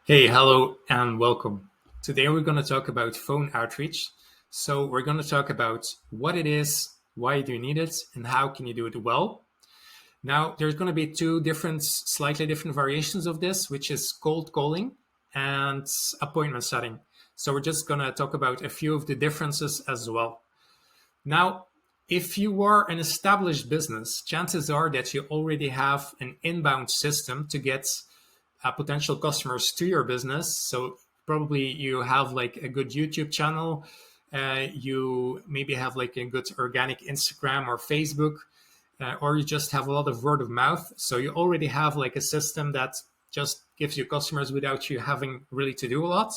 Hey, hello, and welcome. Today we're going to talk about phone outreach. So we're going to talk about what it is, why do you need it, and how can you do it well. Now, there's going to be two different, slightly different variations of this, which is cold calling and appointment setting. So we're just going to talk about a few of the differences as well. Now, if you are an established business, chances are that you already have an inbound system to get potential customers to your business. So probably you have like a good YouTube channel. You maybe have like a good organic Instagram or Facebook, or you just have a lot of word of mouth. So you already have like a system that just gives you customers without you having really to do a lot.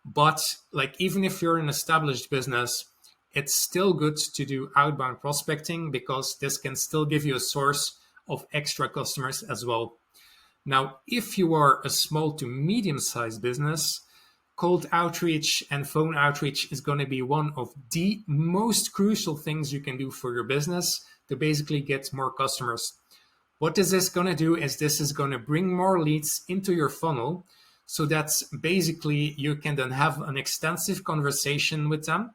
But like even if you're an established business, it's still good to do outbound prospecting because this can still give you a source of extra customers as well. Now, if you are a small to medium sized business, cold outreach and phone outreach is going to be one of the most crucial things you can do for your business to basically get more customers. What this is going to do is this is going to bring more leads into your funnel so that basically you can then have an extensive conversation with them,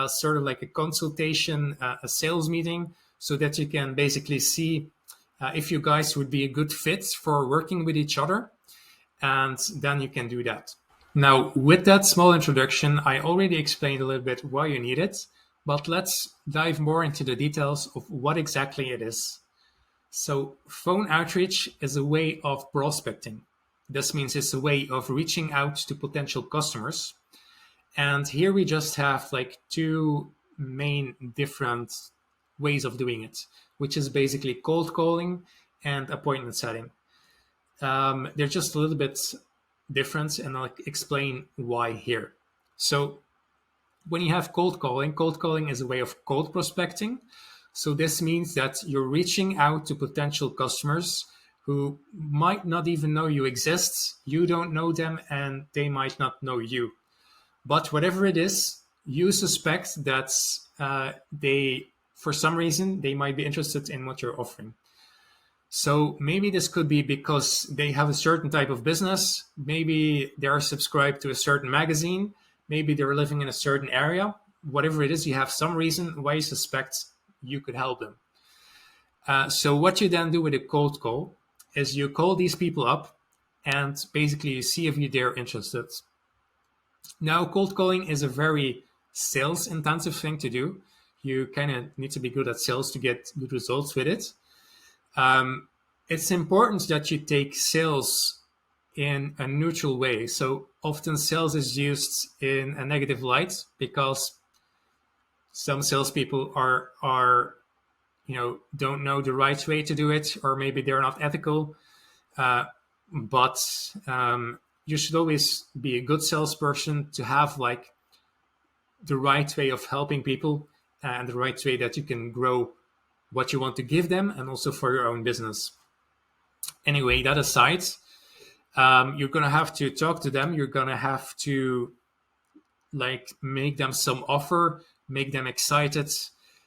sort of like a consultation, a sales meeting, so that you can basically see if you guys would be a good fit for working with each other, and then you can do that. Now, with that small introduction, I already explained a little bit why you need it, but let's dive more into the details of what exactly it is. So, phone outreach is a way of prospecting. This means it's a way of reaching out to potential customers. And here we just have like two main different ways of doing it, which is basically cold calling and appointment setting. They're just a little bit different, and I'll explain why here. So when you have cold calling is a way of cold prospecting. So this means that you're reaching out to potential customers who might not even know you exist. You don't know them, and they might not know you. But whatever it is, you suspect that for some reason, they might be interested in what you're offering. So maybe this could be because they have a certain type of business. Maybe they are subscribed to a certain magazine. Maybe they're living in a certain area. Whatever it is, you have some reason why you suspect you could help them. So what you then do with a cold call is you call these people up and basically you see if they're interested. Now, cold calling is a very sales intensive thing to do. You kind of need to be good at sales to get good results with it. It's important that you take sales in a neutral way. So often sales is used in a negative light because some salespeople are don't know the right way to do it, or maybe they're not ethical. But you should always be a good salesperson to have like the right way of helping people and the right way that you can grow what you want to give them, and also for your own business. Anyway, that aside, you're going to have to talk to them. You're going to have to like make them some offer, make them excited.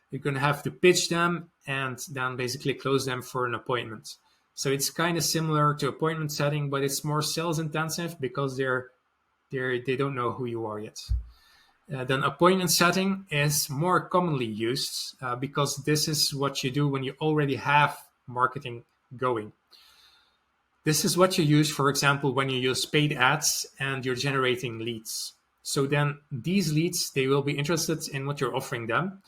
You're going to have to pitch them and then basically close them for an appointment. So it's kind of similar to appointment setting, but it's more sales intensive because they don't know who you are yet. Then appointment setting is more commonly used because this is what you do when you already have marketing going. This is what you use, for example, when you use paid ads and you're generating leads. So then these leads, they will be interested in what you're offering them.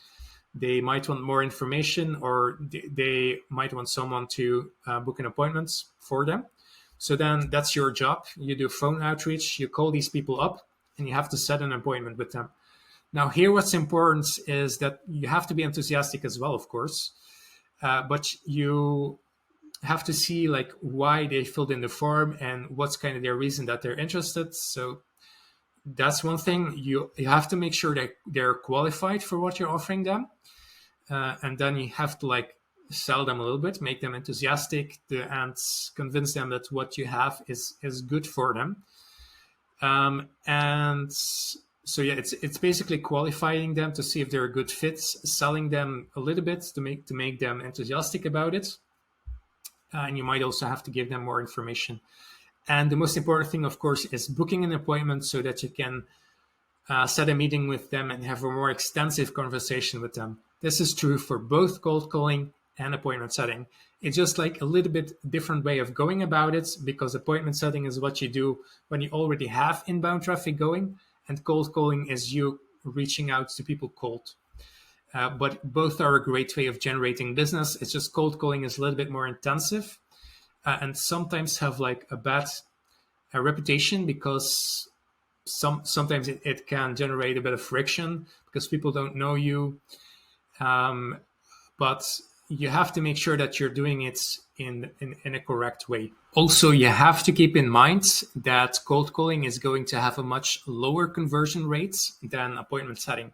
They might want more information, or they might want someone to book an appointment for them. So then that's your job. You do phone outreach, you call these people up, and you have to set an appointment with them. Now, here what's important is that you have to be enthusiastic as well, of course, but you have to see like why they filled in the form and what's kind of their reason that they're interested. So that's one thing. You have to make sure that they're qualified for what you're offering them. And then you have to like sell them a little bit, make them enthusiastic, and convince them that what you have is good for them. And so yeah, it's basically qualifying them to see if they're a good fit, selling them a little bit to make them enthusiastic about it. And you might also have to give them more information. And the most important thing, of course, is booking an appointment so that you can set a meeting with them and have a more extensive conversation with them. This is true for both cold calling and appointment setting. It's just like a little bit different way of going about it, because appointment setting is what you do when you already have inbound traffic going, and cold calling is you reaching out to people cold. But both are a great way of generating business. It's just cold calling is a little bit more intensive and sometimes have like a bad reputation, because sometimes it can generate a bit of friction because people don't know you. But you have to make sure that you're doing it in a correct way. Also, you have to keep in mind that cold calling is going to have a much lower conversion rate than appointment setting,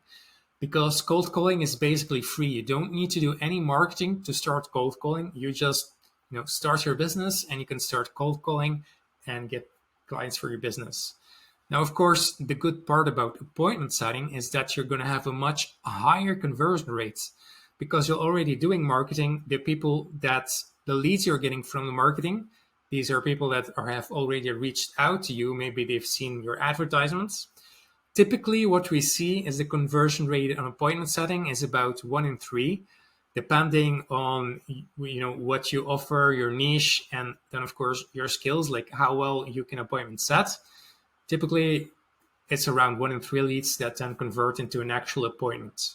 because cold calling is basically free. You don't need to do any marketing to start cold calling. You just start your business and you can start cold calling and get clients for your business. Now, of course, the good part about appointment setting is that you're going to have a much higher conversion rate, because you're already doing marketing. The leads you're getting from the marketing, these are people that have already reached out to you. Maybe they've seen your advertisements. Typically, what we see is the conversion rate on appointment setting is about 1 in 3, depending on what you offer, your niche, and then of course your skills, like how well you can appointment set. Typically, it's around 1 in 3 leads that then convert into an actual appointment.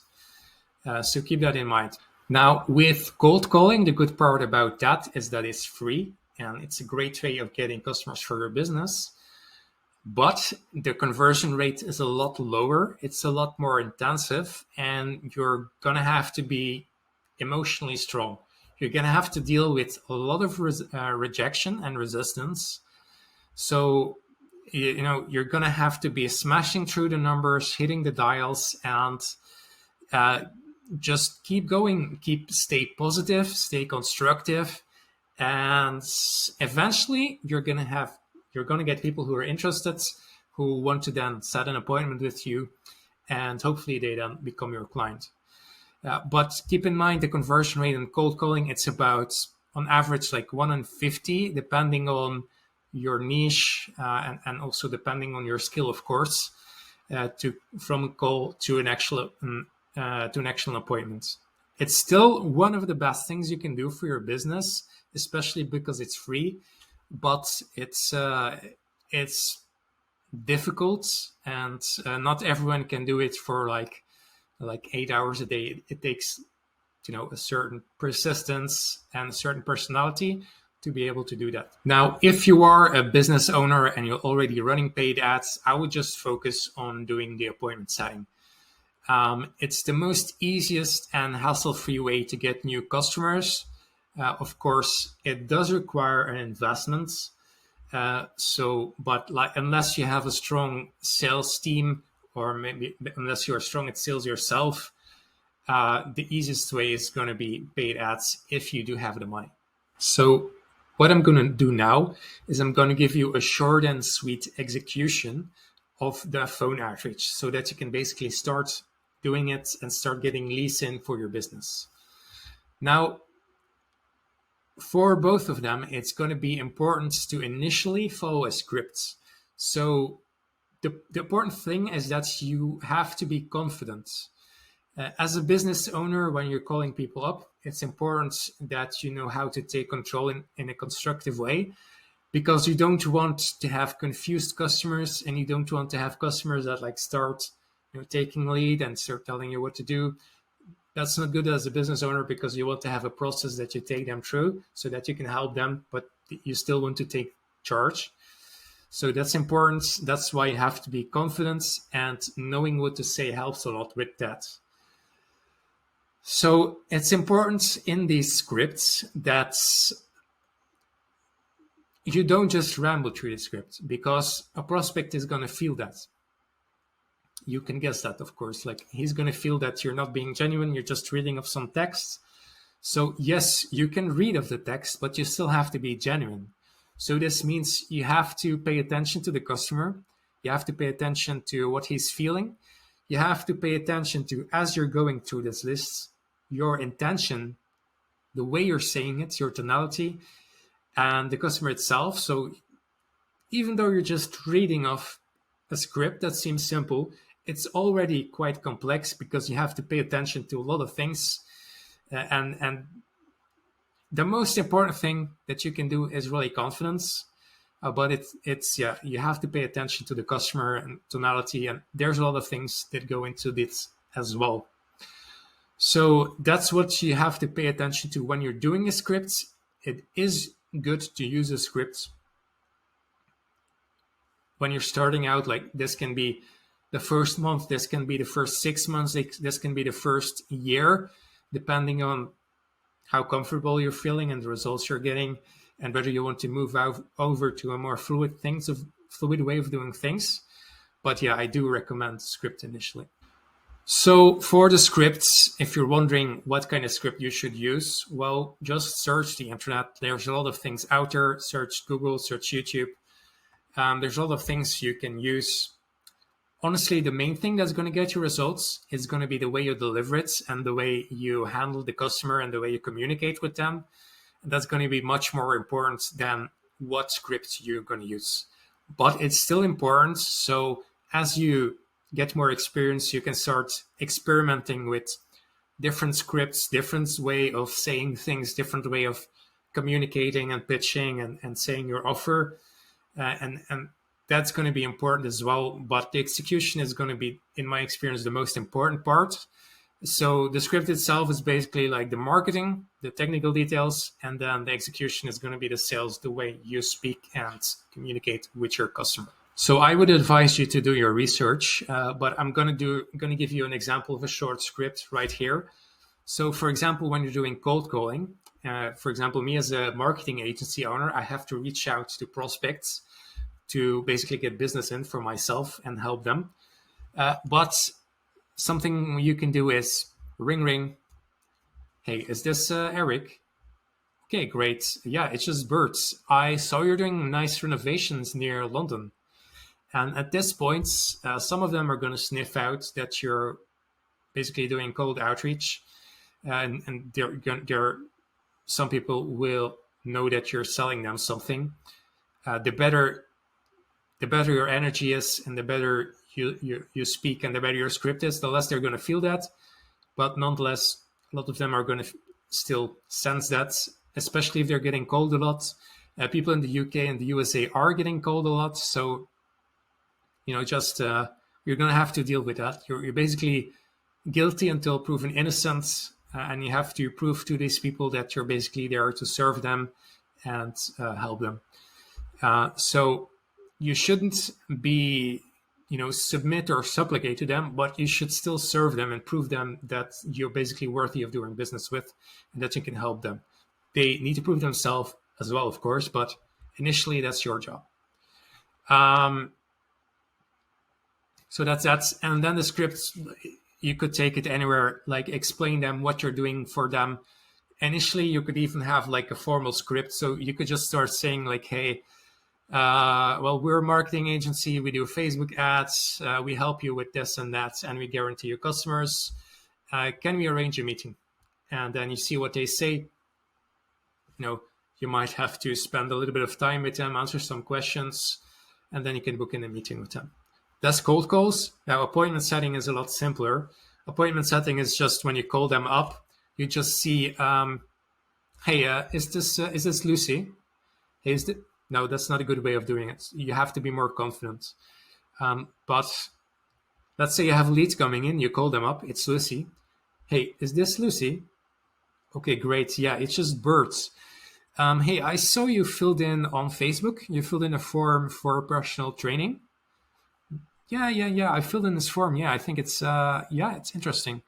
So keep that in mind. Now, with cold calling, the good part about that is that it's free and it's a great way of getting customers for your business. But the conversion rate is a lot lower. It's a lot more intensive, and you're going to have to be emotionally strong. You're going to have to deal with a lot of rejection and resistance. So, you're going to have to be smashing through the numbers, hitting the dials, and just keep going, stay positive, stay constructive, and eventually you're going to get people who are interested, who want to then set an appointment with you, and hopefully they then become your client. But keep in mind the conversion rate in cold calling, it's about on average like 1 in 50, depending on your niche and also depending on your skill, of course, from a call to an actual appointment. It's still one of the best things you can do for your business, especially because it's free, but it's difficult, and not everyone can do it for like 8 hours a day. It takes a certain persistence and a certain personality to be able to do that. Now, if you are a business owner and you're already running paid ads, I would just focus on doing the appointment setting. It's the most easiest and hassle-free way to get new customers. Of course, it does require an investment. But unless you have a strong sales team, or maybe unless you're strong at sales yourself, the easiest way is going to be paid ads if you do have the money. So what I'm going to do now is I'm going to give you a short and sweet execution of the phone outreach so that you can basically start doing it and start getting leads in for your business. Now, for both of them, it's going to be important to initially follow a script. So the important thing is that you have to be confident. As a business owner, when you're calling people up, it's important that you know how to take control in a constructive way, because you don't want to have confused customers, and you don't want to have customers that start taking lead and start telling you what to do. That's not good as a business owner, because you want to have a process that you take them through so that you can help them, but you still want to take charge. So that's important. That's why you have to be confident, and knowing what to say helps a lot with that. So it's important in these scripts that you don't just ramble through the script, because a prospect is going to feel that. You can guess that, of course. He's going to feel that you're not being genuine, you're just reading of some text. So yes, you can read of the text, but you still have to be genuine. So this means you have to pay attention to the customer. You have to pay attention to what he's feeling. You have to pay attention to, as you're going through this list, your intention, the way you're saying it, your tonality, and the customer itself. So even though you're just reading off a script that seems simple, it's already quite complex because you have to pay attention to a lot of things. And the most important thing that you can do is really confidence. But it's yeah, you have to pay attention to the customer and tonality, and there's a lot of things that go into this as well. So that's what you have to pay attention to when you're doing a script. It is good to use a script when you're starting out. Like, this can be the first month, this can be the first 6 months, this can be the first year, depending on how comfortable you're feeling and the results you're getting, and whether you want to move over to a more fluid way of doing things. But yeah, I do recommend script initially. So for the scripts, if you're wondering what kind of script you should use, well, just search the internet. There's a lot of things out there. Search Google, search YouTube. There's a lot of things you can use. Honestly, the main thing that's going to get you results is going to be the way you deliver it and the way you handle the customer and the way you communicate with them. And that's going to be much more important than what script you're going to use. But it's still important. So as you get more experience, you can start experimenting with different scripts, different way of saying things, different way of communicating and pitching and saying your offer. And that's going to be important as well. But the execution is going to be, in my experience, the most important part. So the script itself is basically like the marketing, the technical details, and then the execution is going to be the sales, the way you speak and communicate with your customer. So I would advise you to do your research, but I'm going to give you an example of a short script right here. So for example, when you're doing cold calling, for example, me as a marketing agency owner, I have to reach out to prospects to basically get business in for myself and help them. But something you can do is ring, ring. Hey, is this Eric? Okay, great. Yeah, it's just Bert. I saw you're doing nice renovations near London. And at this point, some of them are going to sniff out that you're basically doing cold outreach. And some people will know that you're selling them something. The better your energy is and the better you speak and the better your script is, the less they're going to feel that. But nonetheless, a lot of them are going to still sense that, especially if they're getting cold a lot. People in the UK and the USA are getting cold a lot. So, you're going to have to deal with that. You're basically guilty until proven innocent. And you have to prove to these people that you're basically there to serve them and help them. So you shouldn't be, submit or supplicate to them, but you should still serve them and prove them that you're basically worthy of doing business with and that you can help them. They need to prove themselves as well, of course, but initially that's your job. So that's that. And then the scripts, you could take it anywhere, like explain them what you're doing for them. Initially, you could even have like a formal script. So you could just start saying like, hey, well, we're a marketing agency. We do Facebook ads. We help you with this and that, and we guarantee your customers. Can we arrange a meeting? And then you see what they say. You might have to spend a little bit of time with them, answer some questions, and then you can book in a meeting with them. That's cold calls. Now, appointment setting is a lot simpler. Appointment setting is just when you call them up, you just see, hey, is this Lucy? Hey, no, that's not a good way of doing it. You have to be more confident. But let's say you have leads coming in, you call them up, it's Lucy. Hey, is this Lucy? Okay, great. Yeah, it's just Bert. Hey, I saw you filled in on Facebook. You filled in a form for personal training. Yeah. I filled in this form. Yeah, I think it's interesting.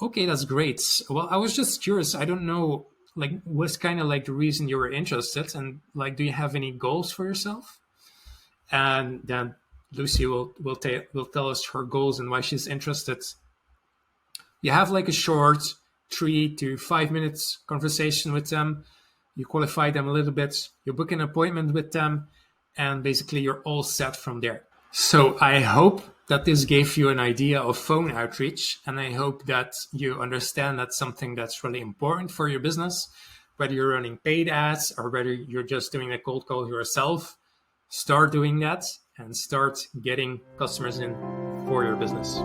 Okay, that's great. Well, I was just curious. I don't know, like, what's kind of like the reason you were interested, and like, do you have any goals for yourself? And then Lucy will tell us her goals and why she's interested. You have like a short 3 to 5 minutes conversation with them. You qualify them a little bit. You book an appointment with them, and basically you're all set from there. So I hope that this gave you an idea of phone outreach, and I hope that you understand that's something that's really important for your business, whether you're running paid ads or whether you're just doing a cold call yourself. Start doing that and start getting customers in for your business.